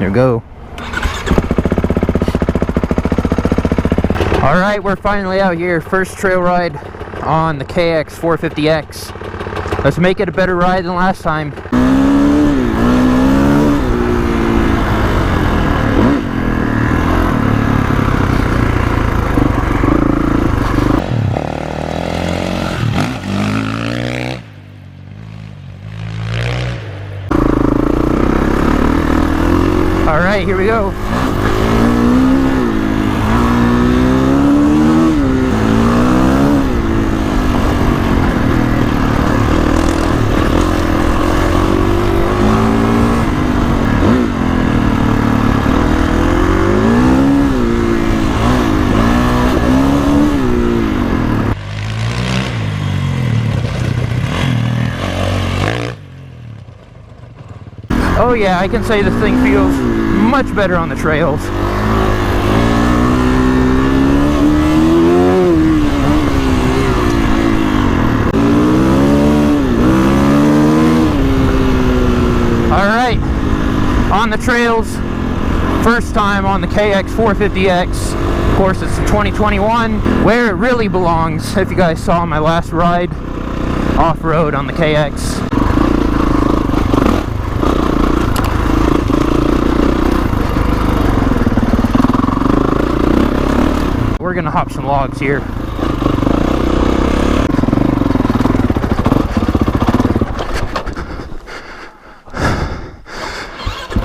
There we go. Alright, we're finally out here. First trail ride on the KX450X. Let's make it a better ride than last time. Alright, here we go. Oh yeah, I can say this thing feels much better on the trails. Alright, on the trails, first time on the KX450X. Of course, it's the 2021, where it really belongs. If you guys saw my last ride off-road on the KX. We're gonna hop some logs here.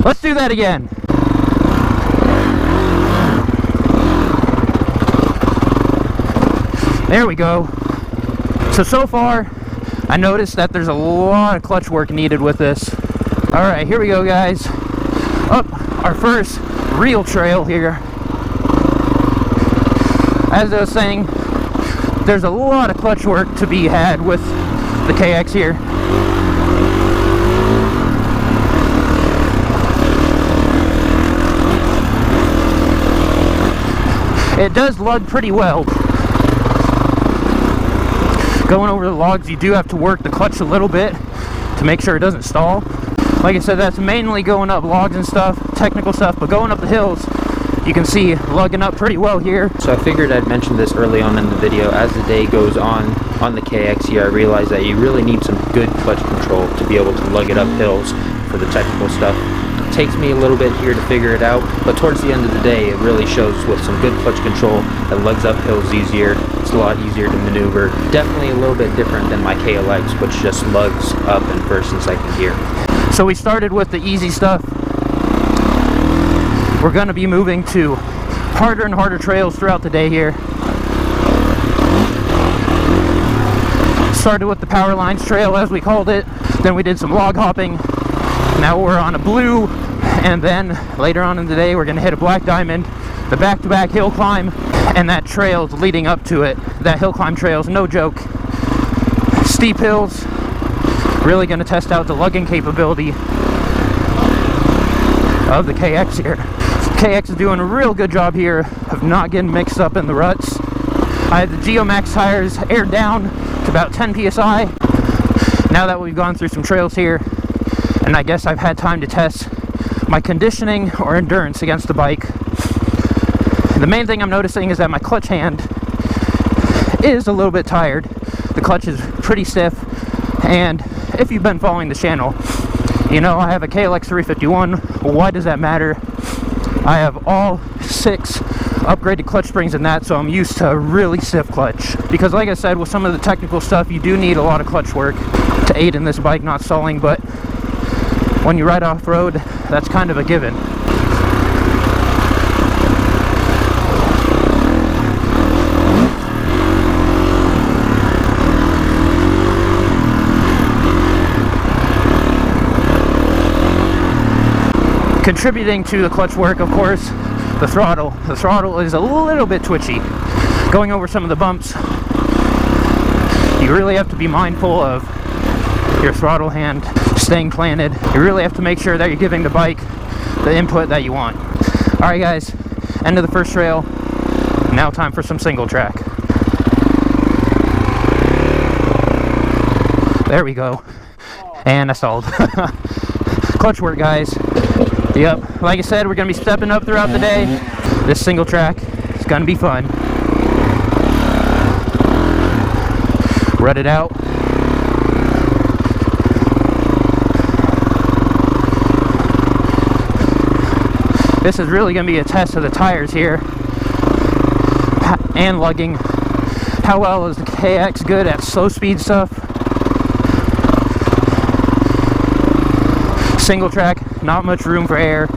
Let's do that again. There we go. So far, I noticed that there's a lot of clutch work needed with this. Alright, here we go, guys. Up our first real trail here. As I was saying, there's a lot of clutch work to be had with the KX here. It does lug pretty well. Going over the logs, you do have to work the clutch a little bit to make sure it doesn't stall. Like I said, that's mainly going up logs and stuff, technical stuff, but going up the hills, you can see lugging up pretty well here. So I figured I'd mention this early on in the video. As the day goes on the KX here, I realized that you really need some good clutch control to be able to lug it up hills for the technical stuff. It takes me a little bit here to figure it out, but towards the end of the day, it really shows with some good clutch control that lugs up hills easier. It's a lot easier to maneuver. Definitely a little bit different than my KLX, which just lugs up in first and second gear. So we started with the easy stuff. We're going to be moving to harder and harder trails throughout the day here. Started with the Power Lines Trail, as we called it. Then we did some log hopping. Now we're on a blue, and then later on in the day we're going to hit a black diamond, the back-to-back hill climb, and that trail's leading up to it. That hill climb trail's no joke. Steep hills. Really going to test out the lugging capability of the KX here. KX is doing a real good job here of not getting mixed up in the ruts. I have the Geomax tires aired down to about 10 psi. Now that we've gone through some trails here, and I guess I've had time to test my conditioning or endurance against the bike. The main thing I'm noticing is that my clutch hand is a little bit tired. The clutch is pretty stiff, and if you've been following the channel, you know I have a KX351. Why does that matter? I have all 6 upgraded clutch springs in that, so I'm used to a really stiff clutch. Because like I said, with some of the technical stuff, you do need a lot of clutch work to aid in this bike not stalling, but when you ride off-road, that's kind of a given. Contributing to the clutch work, of course, the throttle. The throttle is a little bit twitchy. Going over some of the bumps, you really have to be mindful of your throttle hand staying planted. You really have to make sure that you're giving the bike the input that you want. Alright guys, end of the first trail. Now time for some single track. There we go. And I stalled. Clutch work, guys. Yep, like I said, we're gonna be stepping up throughout the day. This single track is gonna be fun. Rut it out. This is really gonna be a test of the tires here and lugging. How well is the KX good at slow speed stuff? Single track, not much room for air.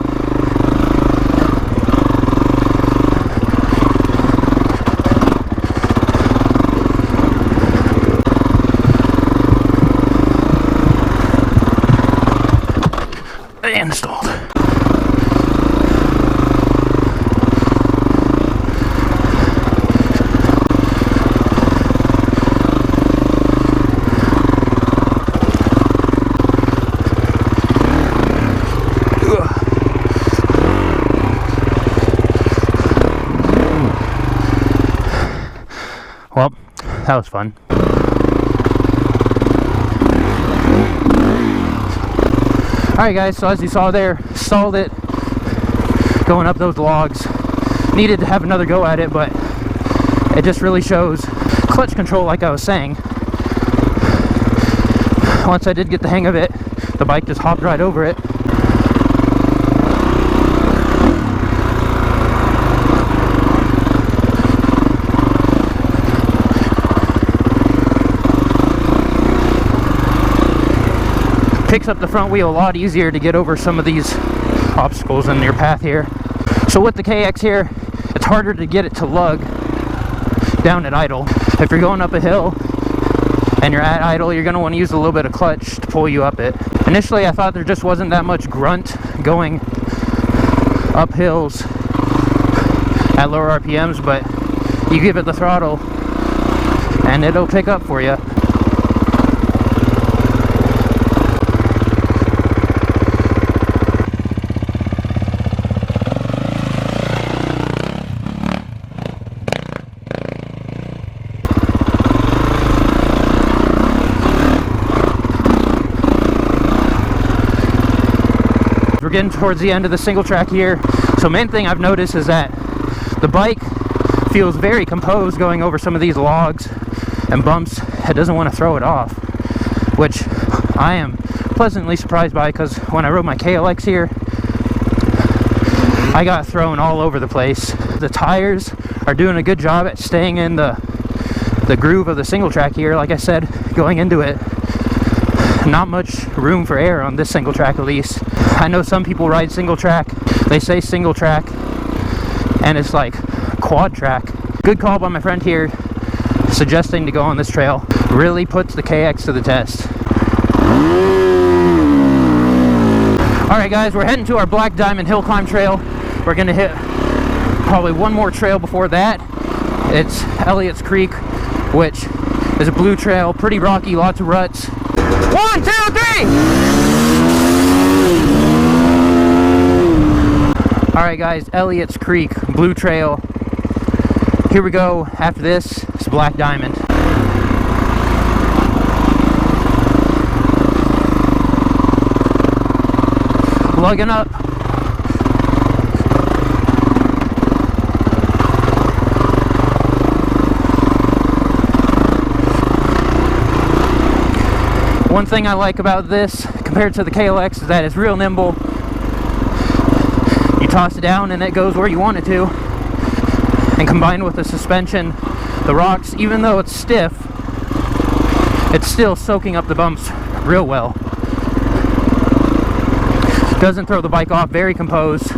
Installed. Well, that was fun. Alright guys, so as you saw there, stalled it going up those logs. Needed to have another go at it, but it just really shows clutch control, like I was saying. Once I did get the hang of it, the bike just hopped right over it. Picks up the front wheel a lot easier to get over some of these obstacles in your path here. So with the KX here, it's harder to get it to lug down at idle. If you're going up a hill and you're at idle, you're going to want to use a little bit of clutch to pull you up it. Initially I thought there just wasn't that much grunt going up hills at lower RPMs, but you give it the throttle and it'll pick up for you. We're getting towards the end of the single track here. So main thing I've noticed is that the bike feels very composed going over some of these logs and bumps. It doesn't want to throw it off, which I am pleasantly surprised by, because when I rode my KLX here, I got thrown all over the place. The tires are doing a good job at staying in the groove of the single track here. Like I said, going into it, not much room for air on this single track at least. I know some people ride single track, they say single track and it's like quad track. Good call by my friend here suggesting to go on this trail. Really puts the KX to the test. Alright guys, we're heading to our Black Diamond hill climb trail. We're gonna hit probably one more trail before that. It's Elliott's Creek, which is a blue trail, pretty rocky, lots of ruts. 1, 2, 3! Alright guys, Elliott's Creek, blue trail. Here we go. After this, it's Black Diamond. Lugging up. One thing I like about this compared to the KLX is that it's real nimble. You toss it down and it goes where you want it to. And combined with the suspension, the rocks, even though it's stiff, it's still soaking up the bumps real well. Doesn't throw the bike off, very composed.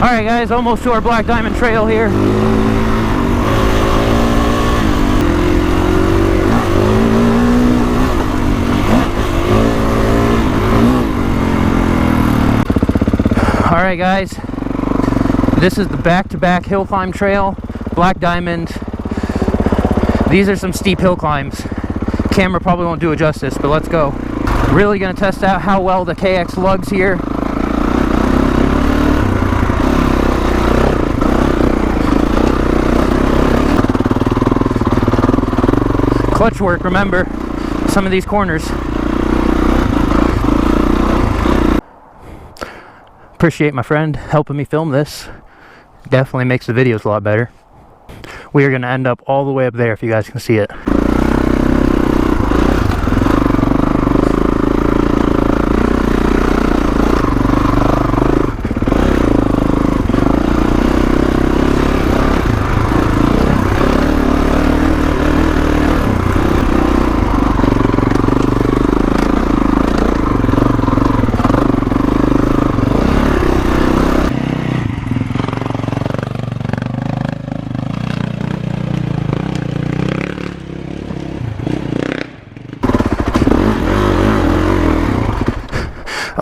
Alright guys, almost to our Black Diamond trail here. Alright guys, this is the back-to-back hill climb trail, Black Diamond. These are some steep hill climbs. Camera probably won't do it justice, but let's go. Really gonna test out how well the KX lugs here. Clutch work, remember, some of these corners. Appreciate my friend helping me film this. Definitely makes the videos a lot better. We are going to end up all the way up there if you guys can see it.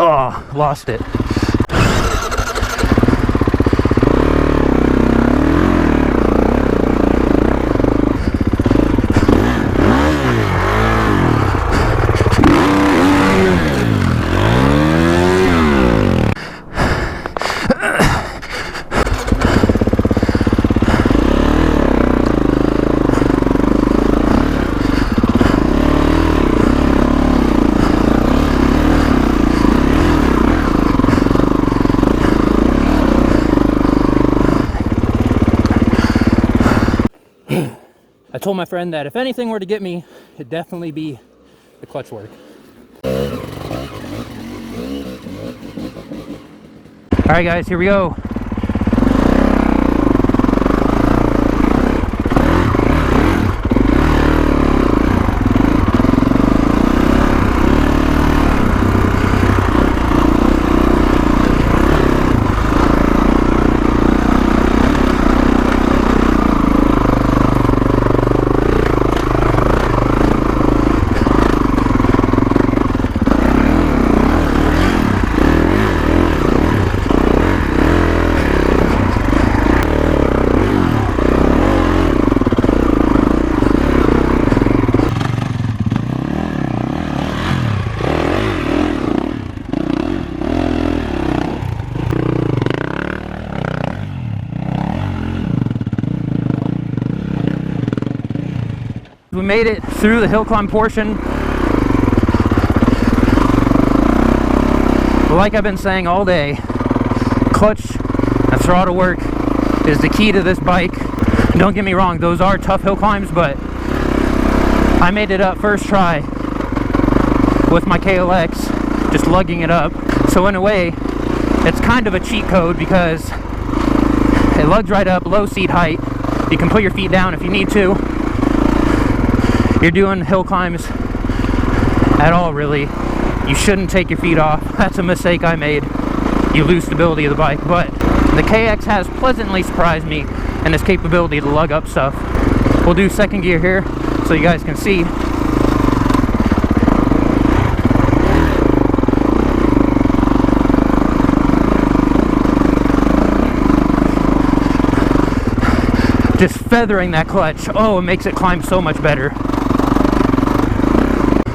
Oh, lost it. I told my friend that if anything were to get me, it'd definitely be the clutch work. Alright guys, here we go. We made it through the hill climb portion. Like I've been saying all day, clutch and throttle work is the key to this bike. Don't get me wrong, those are tough hill climbs, but I made it up first try with my KLX, just lugging it up. So in a way, it's kind of a cheat code because it lugs right up, low seat height. You can put your feet down if you need to. You're doing hill climbs at all, really. You shouldn't take your feet off. That's a mistake I made. You lose stability of the bike. But the KX has pleasantly surprised me in its capability to lug up stuff. We'll do second gear here so you guys can see. Just feathering that clutch, oh, it makes it climb so much better.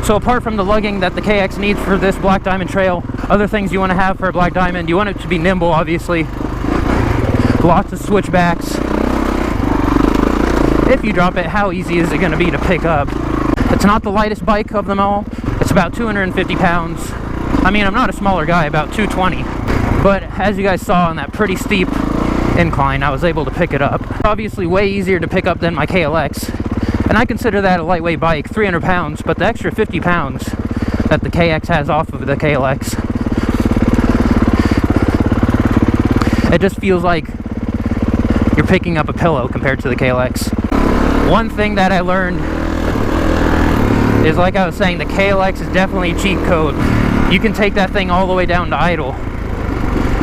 So apart from the lugging that the KX needs for this Black Diamond trail, other things you want to have for a Black Diamond, you want it to be nimble, obviously. Lots of switchbacks. If you drop it, how easy is it going to be to pick up? It's not the lightest bike of them all. It's about 250 pounds. I mean, I'm not a smaller guy, about 220. But as you guys saw on that pretty steep incline, I was able to pick it up. Obviously way easier to pick up than my KLX. And I consider that a lightweight bike, 300 pounds, but the extra 50 pounds that the KX has off of the KLX, it just feels like you're picking up a pillow compared to the KLX. One thing that I learned is, like I was saying, the KLX is definitely a cheat code. You can take that thing all the way down to idle,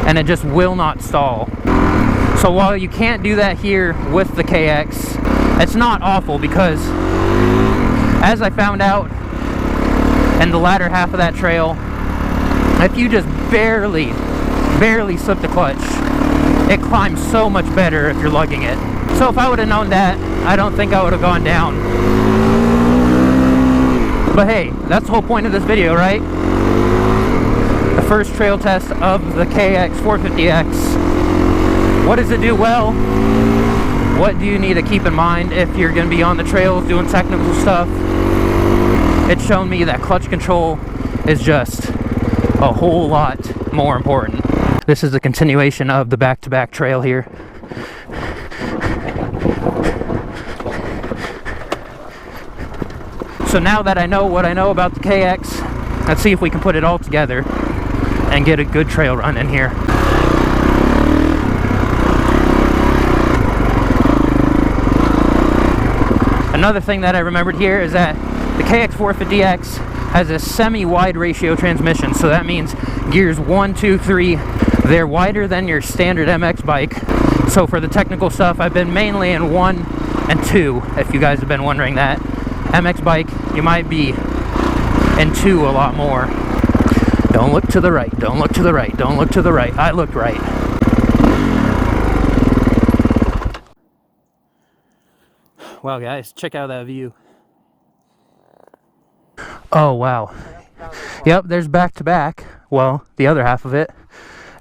and it just will not stall. So while you can't do that here with the KX, it's not awful because, as I found out in the latter half of that trail, if you just barely barely slip the clutch. It climbs so much better if you're lugging it. So if I would have known that, I don't think I would have gone down. But hey, that's the whole point of this video, right? The first trail test of the KX450X. What does it do well? What do you need to keep in mind if you're going to be on the trails doing technical stuff? It's shown me that clutch control is just a whole lot more important. This is a continuation of the back-to-back trail here. So now that I know what I know about the KX, let's see if we can put it all together and get a good trail run in here. Another thing that I remembered here is that the KX450X has a semi-wide ratio transmission, so that means gears 1, 2, 3, they're wider than your standard MX bike. So for the technical stuff, I've been mainly in 1 and 2, if you guys have been wondering that. MX bike, you might be in 2 a lot more. Don't look to the right, don't look to the right, don't look to the right. I looked right. Wow guys, check out that view. Oh wow. Yep, there's back to back. Well, the other half of it.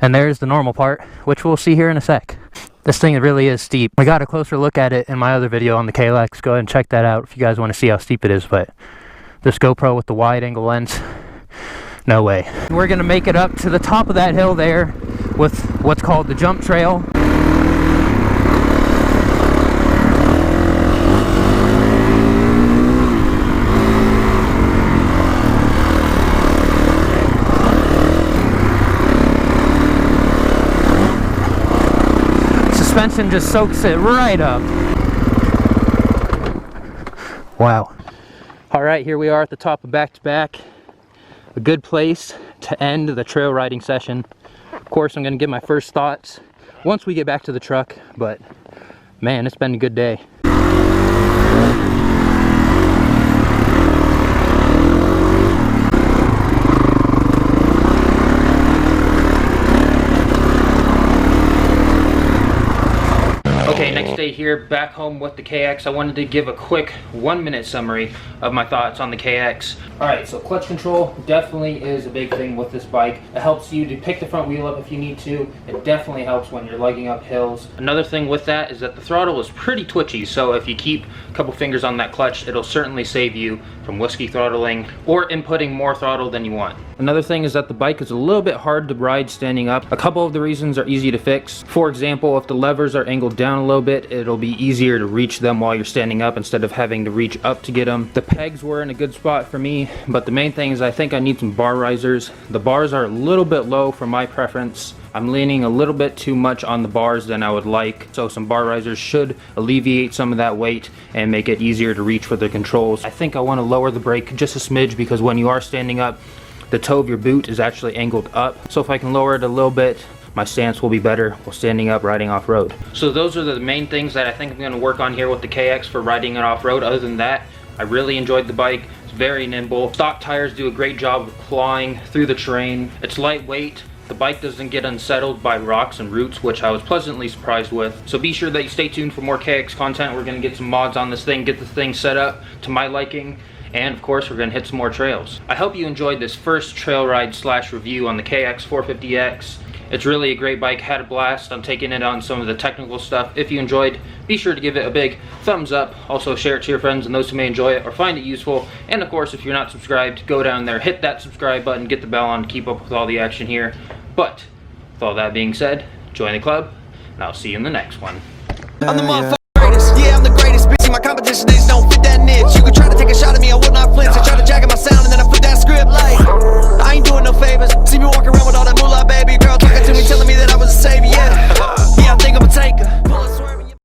And there's the normal part, which we'll see here in a sec. This thing really is steep. We got a closer look at it in my other video on the KX. Go ahead and check that out if you guys want to see how steep it is. But this GoPro with the wide angle lens, no way. We're gonna make it up to the top of that hill there with what's called the jump trail. Suspension just soaks it right up. Wow. All right, here we are at the top of back to back. A good place to end the trail riding session. Of course, I'm gonna get my first thoughts once we get back to the truck, but man, it's been a good day. Okay, next day here, back home with the KX. I wanted to give a quick 1-minute summary of my thoughts on the KX. Alright, so clutch control definitely is a big thing with this bike. It helps you to pick the front wheel up if you need to. It definitely helps when you're lugging up hills. Another thing with that is that the throttle is pretty twitchy, so if you keep a couple fingers on that clutch, it'll certainly save you from whiskey throttling or inputting more throttle than you want. Another thing is that the bike is a little bit hard to ride standing up. A couple of the reasons are easy to fix. For example, if the levers are angled down a little bit, it'll be easier to reach them while you're standing up instead of having to reach up to get them. The pegs were in a good spot for me, but the main thing is I think I need some bar risers. The bars are a little bit low for my preference. I'm leaning a little bit too much on the bars than I would like, so some bar risers should alleviate some of that weight and make it easier to reach for the controls. I think I want to lower the brake just a smidge because when you are standing up, the toe of your boot is actually angled up. So if I can lower it a little bit, my stance will be better while standing up riding off-road. So those are the main things that I think I'm going to work on here with the KX for riding it off-road. Other than that, I really enjoyed the bike. It's very nimble. Stock tires do a great job of clawing through the terrain. It's lightweight. The bike doesn't get unsettled by rocks and roots, which I was pleasantly surprised with. So be sure that you stay tuned for more KX content. We're going to get some mods on this thing, get the thing set up to my liking. And of course, we're going to hit some more trails. I hope you enjoyed this first trail ride / review on the KX450X. It's really a great bike, had a blast. I'm taking it on some of the technical stuff. If you enjoyed, be sure to give it a big thumbs up. Also share it to your friends and those who may enjoy it or find it useful. And of course, if you're not subscribed, go down there, hit that subscribe button, get the bell on to keep up with all the action here. But with all that being said, join the club, and I'll see you in the next one. I'm the motherfucking greatest, yeah, I'm the greatest. Bitch, my competition, they don't fit that niche. You can try to take a shot.